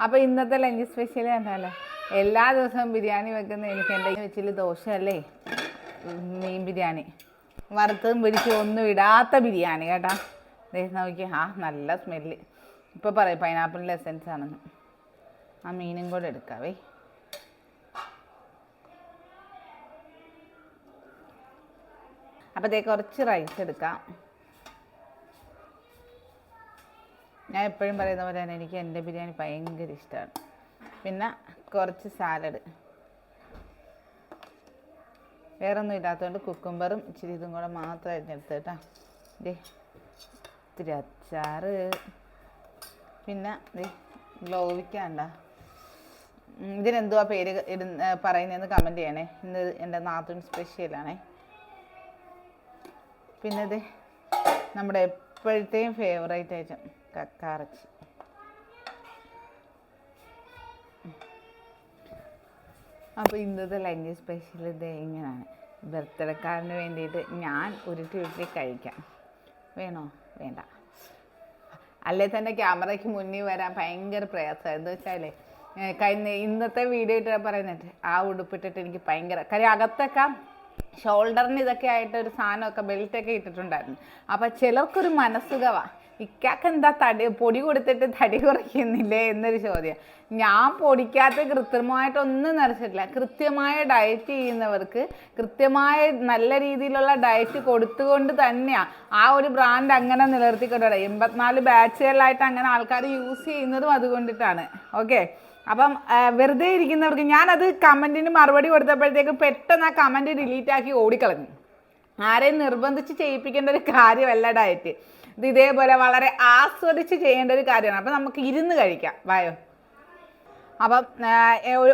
അപ്പോൾ ഇന്നത്തെ lunch special കണ്ടാലോ, എല്ലാ ദിവസവും ബിരിയാണി വെക്കുന്ന എനിക്ക് എൻ്റെ വെച്ചിൽ ദോശയല്ലേ മീൻ ബിരിയാണി, വറുത്തതും പിടിച്ചും ഒന്നും ഇടാത്ത ബിരിയാണി കേട്ടോ. നോക്കി, നല്ല സ്മെല്ല്. ഇപ്പോൾ പറയും പൈനാപ്പിളിൻ്റെ എസെൻസ് ആണെന്ന്. ആ മീനും കൂടെ എടുക്കാവേ. അപ്പോൾ കുറച്ച് റൈസ് എടുക്കാം. ഞാൻ എപ്പോഴും പറയുന്ന പോലെ തന്നെ എനിക്ക് എൻ്റെ ബിരിയാണി ഭയങ്കര ഇഷ്ടമാണ്. പിന്നെ കുറച്ച് സാലഡ്, വേറൊന്നും ഇല്ലാത്തതുകൊണ്ട് കുക്കുംബറും ഇച്ചിരി ഇതും കൂടെ മാത്രമായിട്ട് എടുത്ത് കേട്ടോ. ഇത്തിരി അച്ചാറ്, പിന്നെ ഗ്ലോവിക്കാണ്ട. ഇതിനെന്തുവാ പേര് പറയുന്നതെന്ന് കമൻറ്റ് ചെയ്യണേ. ഇന്ന് എൻ്റെ നാത്തൂൻ സ്പെഷ്യലാണേ. പിന്നെ ഇത് നമ്മുടെ എപ്പോഴത്തെയും ഫേവറേറ്റ് ഐറ്റം കക്കാറച്ചി. അപ്പോൾ ഇന്നത്തെ ലഞ്ച് സ്പെഷ്യൽ ഇത് ഇങ്ങനെയാണ്. ബർത്ത്ഡേക്കാരന് വേണ്ടിയിട്ട് ഞാൻ ഉരുട്ടി കഴിക്കാം. വേണോ? വേണ്ട. അല്ലേ തന്നെ ക്യാമറയ്ക്ക് മുന്നിൽ വരാൻ ഭയങ്കര പ്രയാസമാണ്. എന്താ വെച്ചാലേ ഇന്നത്തെ വീഡിയോ ഇട്ട് പറയുന്നത് ആ ഉടുപ്പിട്ടിട്ട് എനിക്ക് ഭയങ്കര കാര്യം അകത്തൊക്കെ ഷോൾഡറിന് ഇതൊക്കെ ആയിട്ട് ഒരു സാധനമൊക്കെ ബെൽറ്റൊക്കെ ഇട്ടിട്ടുണ്ടായിരുന്നു. അപ്പം ചിലർക്കൊരു മനസ്സുഖവാ, ഇക്കാക്ക് എന്താ പൊടി കൊടുത്തിട്ട് തടി കുറയ്ക്കുന്നില്ലേ എന്നൊരു ചോദ്യം. ഞാൻ പൊടിക്കാത്ത കൃത്രിമമായിട്ടൊന്നും നിറച്ചിട്ടില്ല. കൃത്യമായ ഡയറ്റ് ചെയ്യുന്നവർക്ക് കൃത്യമായ നല്ല രീതിയിലുള്ള ഡയറ്റ് കൊടുത്തുകൊണ്ട് തന്നെയാണ് ആ ഒരു ബ്രാൻഡ് അങ്ങനെ നിലനിർത്തിക്കൊണ്ടുവരാം. 84 ബാച്ചുകളിലായിട്ട് അങ്ങനെ ആൾക്കാർ യൂസ് ചെയ്യുന്നതും അതുകൊണ്ടിട്ടാണ്. ഓക്കെ, അപ്പം വെറുതെ ഇരിക്കുന്നവർക്ക് ഞാനത് കമൻറ്റിന് മറുപടി കൊടുത്തപ്പോഴത്തേക്കും പെട്ടെന്ന് ആ കമൻറ്റ് ഡിലീറ്റ് ആക്കി ഓടിക്കളഞ്ഞു. ആരെയും നിർബന്ധിച്ച് ചെയ്യിപ്പിക്കേണ്ട ഒരു കാര്യമല്ല ഡയറ്റ്. ഇത് ഇതേപോലെ വളരെ ആസ്വദിച്ച് ചെയ്യേണ്ട ഒരു കാര്യമാണ്. അപ്പം നമുക്ക് ഇരുന്ന് കഴിക്കാം. വായോ. അപ്പം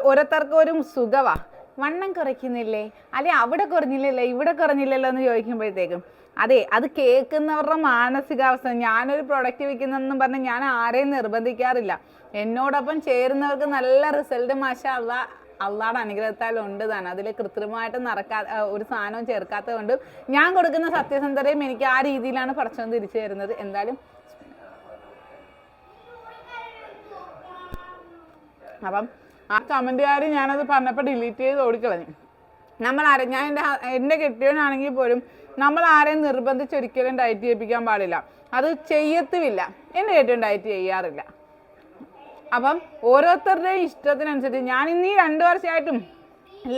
ഓരോരുത്തർക്കും ഒരു സുഖമാണ്. വണ്ണം കുറയ്ക്കുന്നില്ലേ, അല്ലെ അവിടെ കുറഞ്ഞില്ലല്ലോ ഇവിടെ കുറഞ്ഞില്ലല്ലോ എന്ന് ചോദിക്കുമ്പോഴത്തേക്കും അതെ, അത് കേൾക്കുന്നവരുടെ മാനസികാവസ്ഥ. ഞാനൊരു പ്രൊഡക്റ്റ് വിൽക്കുന്നതെന്നും പറഞ്ഞ് ഞാൻ ആരെയും നിർബന്ധിക്കാറില്ല. എന്നോടൊപ്പം ചേരുന്നവർക്ക് നല്ല റിസൾട്ട് മാഷാ അള്ളാഹുടെ അനുഗ്രഹത്താൽ ഉണ്ട് തന്നെ. അതിൽ കൃത്രിമമായിട്ട് ഒരു സാധനവും ചേർക്കാത്തത് കൊണ്ട് ഞാൻ കൊടുക്കുന്ന സത്യസന്ധതയും എനിക്ക് ആ രീതിയിലാണ് പടച്ചോൻ തിരിച്ചു തരുന്നത്. എന്തായാലും അപ്പം ആ കമൻറ്റുകാർ ഞാനത് പറഞ്ഞപ്പോൾ ഡിലീറ്റ് ചെയ്ത് ഓടിക്കളഞ്ഞു. ഞാൻ എൻ്റെ കെട്ടിയവനാണെങ്കിൽ പോലും നമ്മൾ ആരെയും നിർബന്ധിച്ച് ഒരിക്കലും ഡയറ്റ് ചെയ്യിപ്പിക്കാൻ പാടില്ല. അത് ചെയ്യത്തുമില്ല. എൻ്റെ കെട്ടിയവൻ ഡയറ്റ് ചെയ്യാറില്ല. അപ്പം ഓരോരുത്തരുടെയും ഇഷ്ടത്തിനനുസരിച്ച് ഞാൻ ഇന്ന് ഈ 2 വർഷമായിട്ടും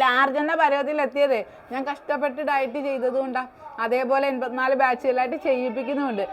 ലാർജ് എന്ന പരുവത്തിൽ എത്തിയത് ഞാൻ കഷ്ടപ്പെട്ട് ഡയറ്റ് ചെയ്തത് കൊണ്ടാണ്. അതേപോലെ 84 ബാച്ചുകളായിട്ട് ചെയ്യിപ്പിക്കുന്നുമുണ്ട്.